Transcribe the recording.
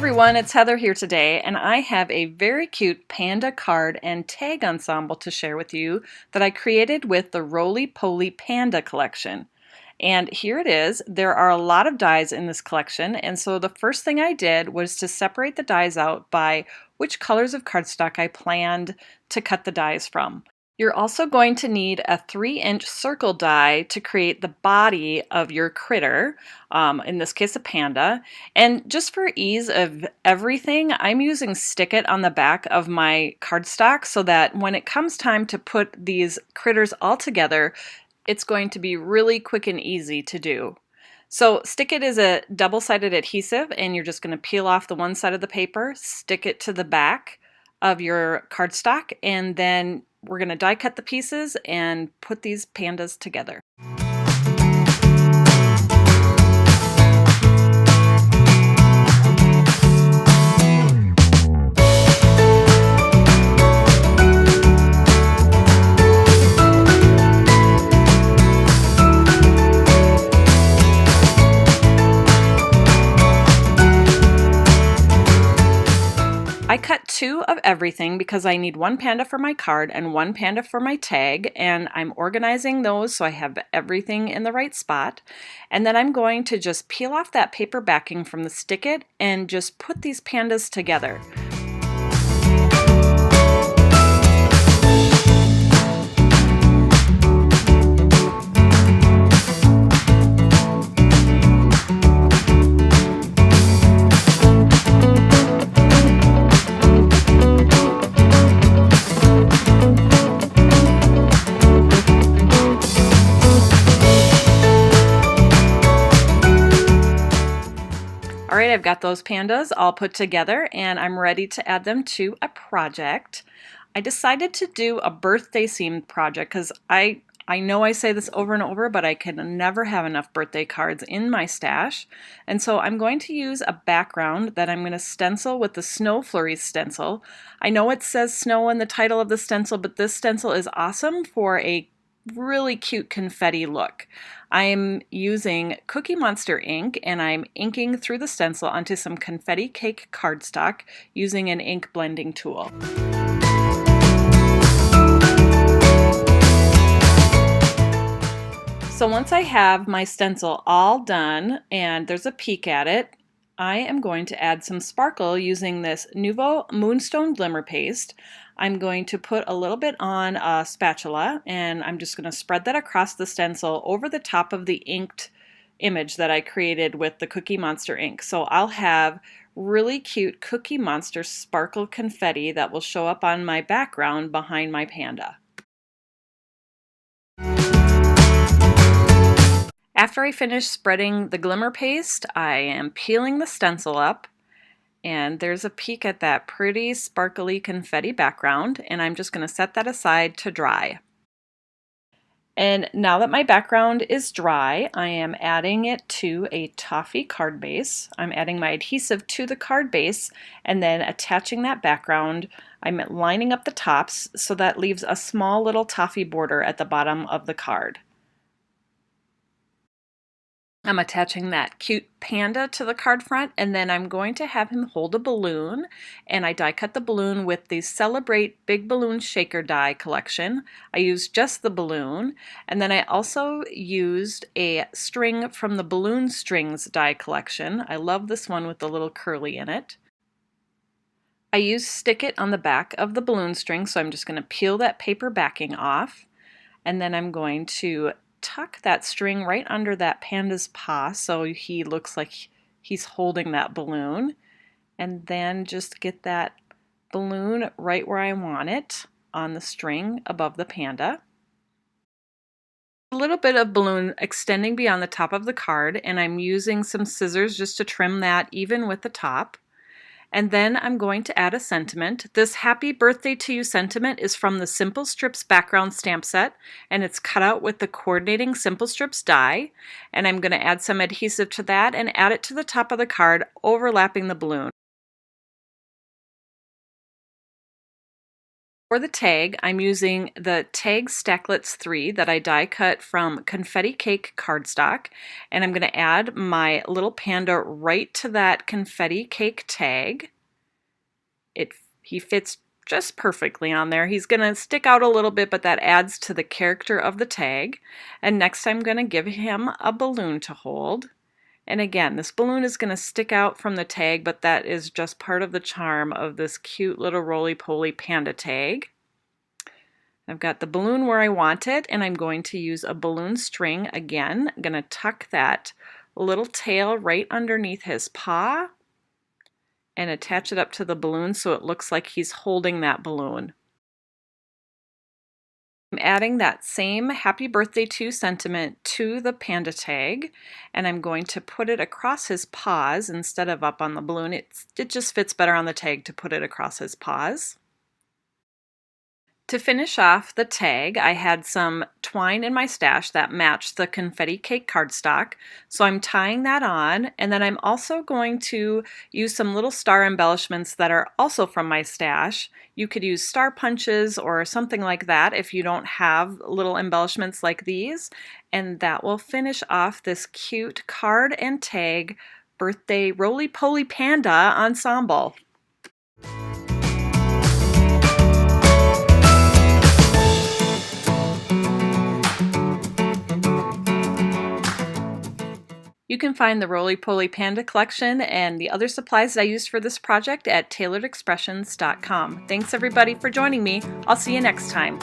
everyone, it's Heather here today, and I have a very cute panda card and tag ensemble to share with you that I created with the Roly Poly Panda collection. And here it is. There are a lot of dies in this collection, and so the first thing I did was to separate the dies out by which colors of cardstock I planned to cut the dies from. You're also going to need a 3-inch circle die to create the body of your critter, in this case a panda. And just for ease of everything, I'm using Stick It on the back of my cardstock so that when it comes time to put these critters all together, it's going to be really quick and easy to do. So Stick It is a double-sided adhesive, and you're just going to peel off the one side of the paper, stick it to the back of your cardstock, and then we're going to die cut the pieces and put these pandas together. I cut 2 of everything because I need 1 panda for my card and 1 panda for my tag, and I'm organizing those so I have everything in the right spot. And then I'm going to just peel off that paper backing from the Stick It and just put these pandas together. Alright, I've got those pandas all put together and I'm ready to add them to a project. I decided to do a birthday themed project because I know I say this over and over, but I can never have enough birthday cards in my stash. And so I'm going to use a background that I'm going to stencil with the Snow Flurries stencil. I know it says snow in the title of the stencil, but this stencil is awesome for a really cute confetti look. I'm using Cookie Monster ink and I'm inking through the stencil onto some confetti cake cardstock using an ink blending tool. So once I have my stencil all done and there's a peek at it, I am going to add some sparkle using this Nuvo Moonstone Glimmer Paste. I'm going to put a little bit on a spatula and I'm just going to spread that across the stencil over the top of the inked image that I created with the Cookie Monster ink. So I'll have really cute Cookie Monster sparkle confetti that will show up on my background behind my panda. After I finish spreading the glimmer paste, I am peeling the stencil up, and there's a peek at that pretty sparkly confetti background, and I'm just going to set that aside to dry. And now that my background is dry, I am adding it to a toffee card base. I'm adding my adhesive to the card base and then attaching that background. I'm lining up the tops so that leaves a small little toffee border at the bottom of the card. I'm attaching that cute panda to the card front, and then I'm going to have him hold a balloon, and I die cut the balloon with the Celebrate Big Balloon Shaker die collection. I used just the balloon, and then I also used a string from the Balloon Strings die collection. I love this one with the little curly in it. I used Stick It on the back of the balloon string, so I'm just going to peel that paper backing off, and then I'm going to tuck that string right under that panda's paw so he looks like he's holding that balloon, and then just get that balloon right where I want it on the string above the panda. A little bit of balloon extending beyond the top of the card, and I'm using some scissors just to trim that even with the top. And then I'm going to add a sentiment. This Happy Birthday to You sentiment is from the Simple Strips background stamp set, and it's cut out with the coordinating Simple Strips die. And I'm going to add some adhesive to that and add it to the top of the card, overlapping the balloon. For the tag, I'm using the Tag Stacklets 3 that I die cut from confetti cake cardstock, and I'm going to add my little panda right to that confetti cake tag. He fits just perfectly on there. He's going to stick out a little bit, but that adds to the character of the tag. And next I'm going to give him a balloon to hold. And again, this balloon is going to stick out from the tag, but that is just part of the charm of this cute little Roly Poly Panda tag. I've got the balloon where I want it, and I'm going to use a balloon string again. I'm going to tuck that little tail right underneath his paw and attach it up to the balloon so it looks like he's holding that balloon. I'm adding that same happy birthday to sentiment to the panda tag, and I'm going to put it across his paws instead of up on the balloon. It just fits better on the tag to put it across his paws. To finish off the tag, I had some twine in my stash that matched the confetti cake cardstock, so I'm tying that on, and then I'm also going to use some little star embellishments that are also from my stash. You could use star punches or something like that if you don't have little embellishments like these, and that will finish off this cute card and tag birthday Roly Poly Panda ensemble. You can find the Roly Poly Panda collection and the other supplies I used for this project at tayloredexpressions.com. Thanks everybody for joining me. I'll see you next time.